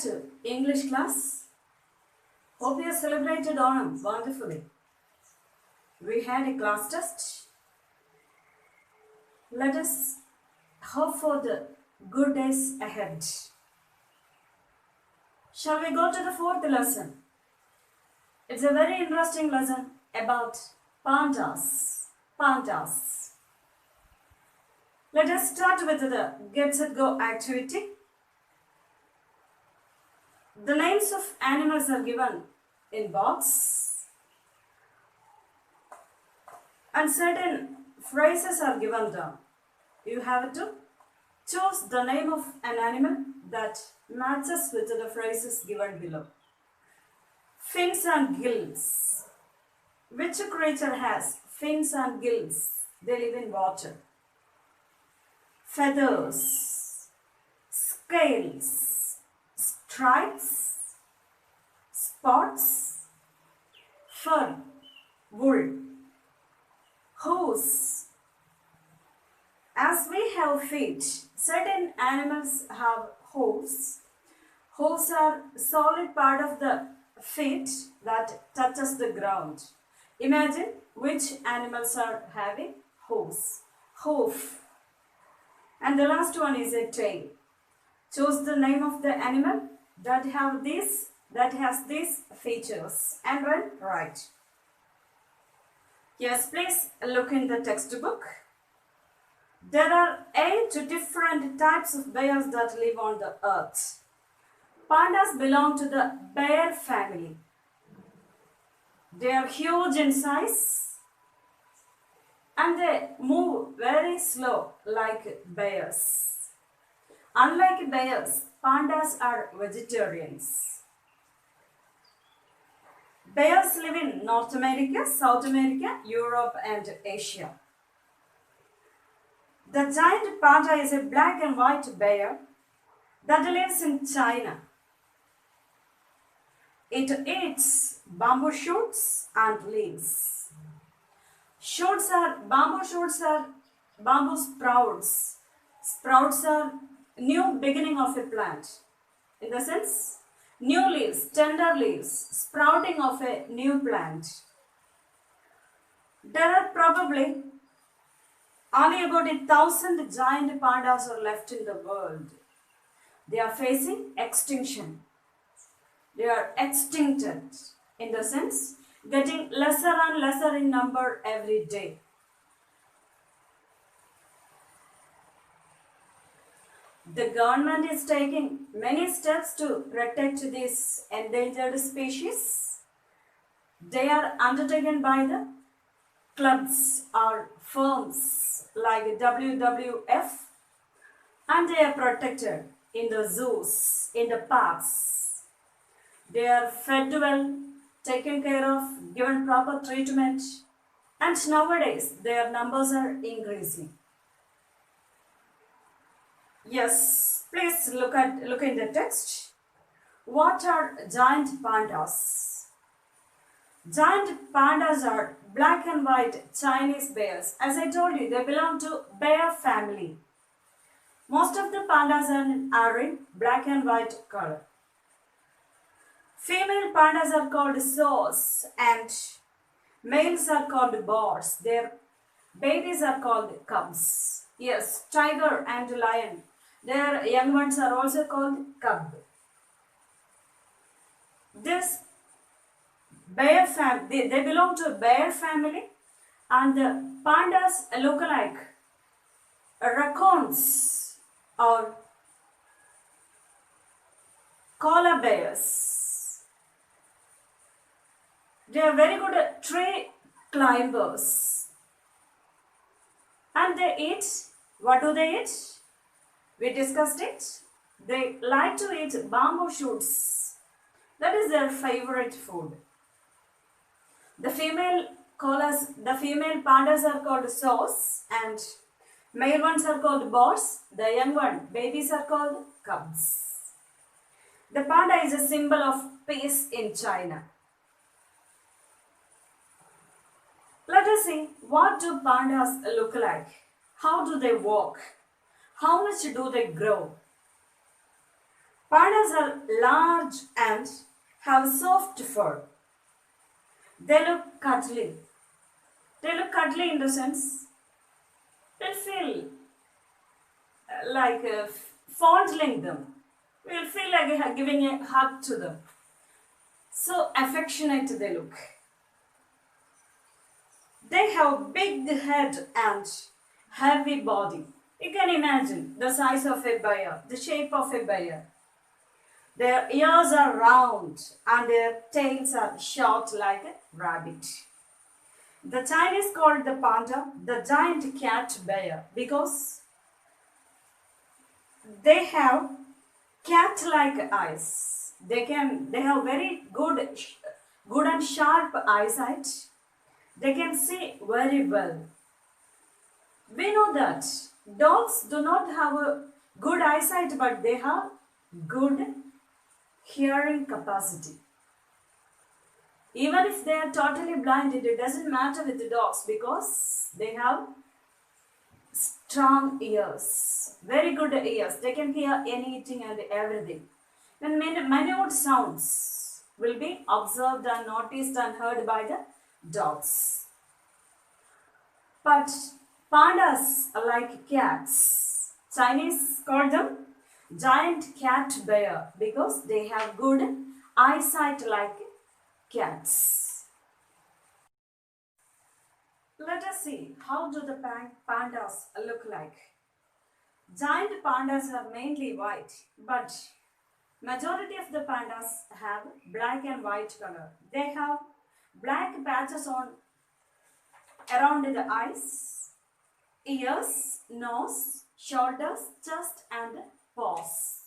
to English class. Hope you celebrated Onam wonderfully. We had a class test. Let us hope for the good days ahead. Shall we go to the fourth lesson? It's a very interesting lesson about pandas. Pandas. Let us start with the Get Set Go activity. The names of animals are given in box and certain phrases are given down. You have to choose the name of an animal that matches with the phrases given below. Fins and gills. Which creature has fins and gills? They live in water. Feathers, scales, stripes, spots, fur, wool, hooves. As we have feet, certain animals have hooves. Hooves are solid part of the feet that touches the ground. Imagine which animals are having hooves. Hoof. And the last one is a tail. Choose the name of the animal that has these features and then write. Yes, please look in the textbook. There are 8 different types of bears that live on the earth. Pandas belong to the bear family. They are huge in size and they move very slow like bears. Unlike bears, pandas are vegetarians. Bears live in North America, South America, Europe and Asia. The giant panda is a black and white bear that lives in China. It eats bamboo shoots and leaves. Bamboo shoots are bamboo sprouts. Sprouts are new beginning of a plant. In the sense, new leaves, tender leaves, sprouting of a new plant. There are probably only about 1,000 giant pandas are left in the world. They are facing extinction. They are extincted in the sense getting lesser and lesser in number every day. The government is taking many steps to protect these endangered species. They are undertaken by the clubs or firms like WWF and they are protected in the zoos, in the parks. They are fed well, taken care of, given proper treatment, and nowadays their numbers are increasing. Yes, please look in the text. What are giant pandas? Giant pandas are black and white Chinese bears. As I told you, they belong to bear family. Most of the pandas are in black and white color. Female pandas are called sows and males are called boars. Their babies are called cubs. Yes, tiger and lion. Their young ones are also called cub. This bear family, they belong to a bear family and the pandas look like raccoons or koala bears. They are very good at tree climbers. And they eat, what do they eat? We discussed it. They like to eat bamboo shoots. That is their favorite food. The female pandas are called sows and male ones are called boars. The young one, babies are called cubs. The panda is a symbol of peace in China. Let us see, what do pandas look like? How do they walk? How much do they grow? Pandas are large and have soft fur. They look cuddly. They look cuddly in the sense we'll feel like fondling them. We'll feel like giving a hug to them. So affectionate they look. They have big head and heavy body. You can imagine the size of a bear, the shape of a bear. Their ears are round and their tails are short like a rabbit. The Chinese called the panda the giant cat bear because they have cat-like eyes. They have very good and sharp eyesight. They can see very well. We know that dogs do not have a good eyesight, but they have good hearing capacity. Even if they are totally blind, it doesn't matter with the dogs because they have strong ears, very good ears. They can hear anything and everything. And minute sounds will be observed and noticed and heard by the dogs. But pandas are like cats. Chinese call them giant cat bear because they have good eyesight like cats. Let us see how do the pandas look like. Giant pandas are mainly white, but majority of the pandas have black and white color. They have black patches on around the eyes, ears, nose, shoulders, chest and paws.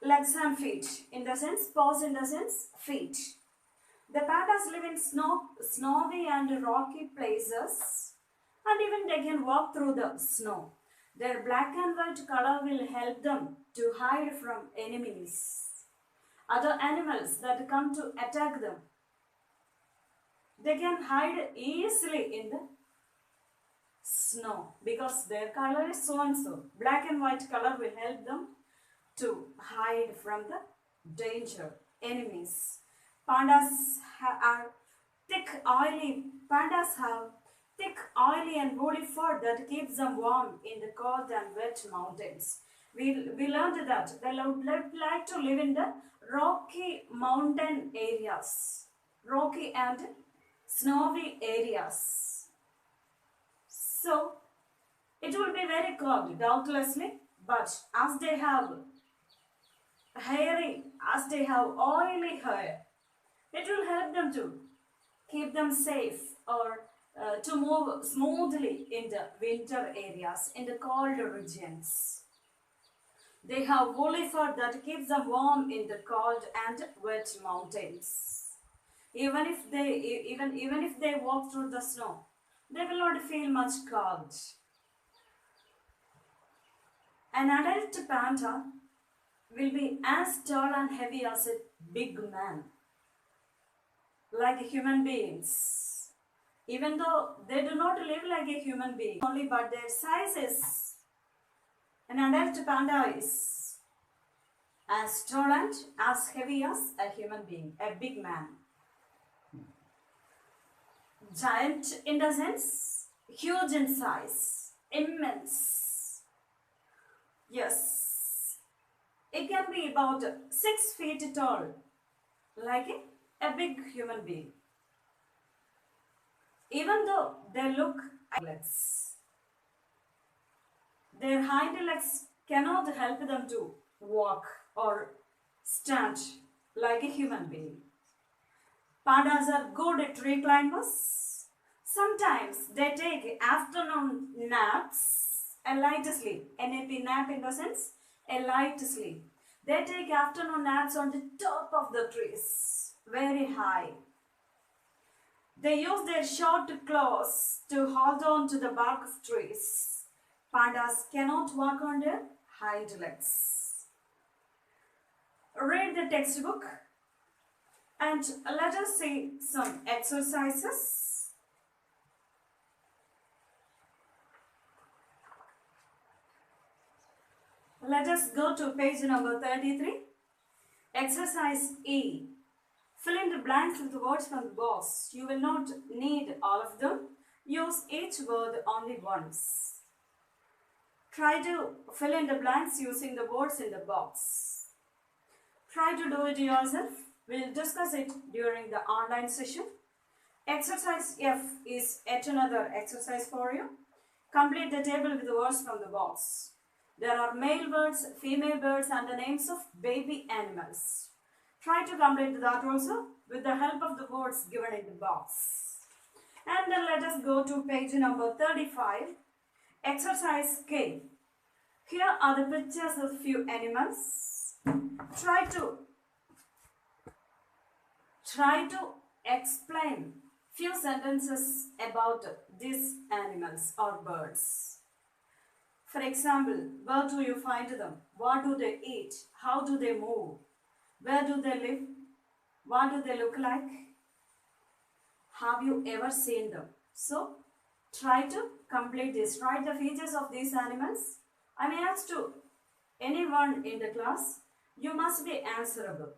Legs and feet, in the sense, paws in the sense, feet. The pandas live in snowy and rocky places and even they can walk through the snow. Their black and white color will help them to hide from enemies, other animals that come to attack them. They can hide easily in the snow because their color is so and so. Black and white color will help them to hide from the danger, enemies. Pandas have thick, oily and woolly fur that keeps them warm in the cold and wet mountains. We learned that they like to live in the rocky mountain areas, rocky and snowy areas. So, it will be very cold, doubtlessly, but as they have oily hair, it will help them to keep them safe or to move smoothly in the winter areas, in the cold regions. They have woolly fur that keeps them warm in the cold and wet mountains. Even if they walk through the snow, they will not feel much cold. An adult panda will be as tall and heavy as a big man, like human beings. Even though they do not live like a human being, only but their size is, an adult panda is as tall and as heavy as a human being, a big man. Giant in the sense, huge in size, immense. Yes, it can be about 6 feet tall, like a big human being. Even though they look legs, their hind legs cannot help them to walk or stand like a human being. Pandas are good tree climbers. Sometimes they take afternoon naps, a light sleep. NAP, nap in the sense, a light sleep. They take afternoon naps on the top of the trees, very high. They use their short claws to hold on to the bark of trees. Pandas cannot walk on their hind legs. Read the textbook and let us see some exercises. Let us go to page number 33. Exercise E. Fill in the blanks with words from the box. You will not need all of them. Use each word only once. Try to fill in the blanks using the words in the box. Try to do it yourself. We'll discuss it during the online session. Exercise F is yet another exercise for you. Complete the table with the words from the box. There are male birds, female birds and the names of baby animals. Try to complete that also with the help of the words given in the box. And then let us go to page number 35. Exercise K. Here are the pictures of few animals. Try to explain few sentences about these animals or birds. For example, where do you find them? What do they eat? How do they move? Where do they live? What do they look like? Have you ever seen them? So, try to complete this. Write the features of these animals. I may ask to anyone in the class, you must be answerable.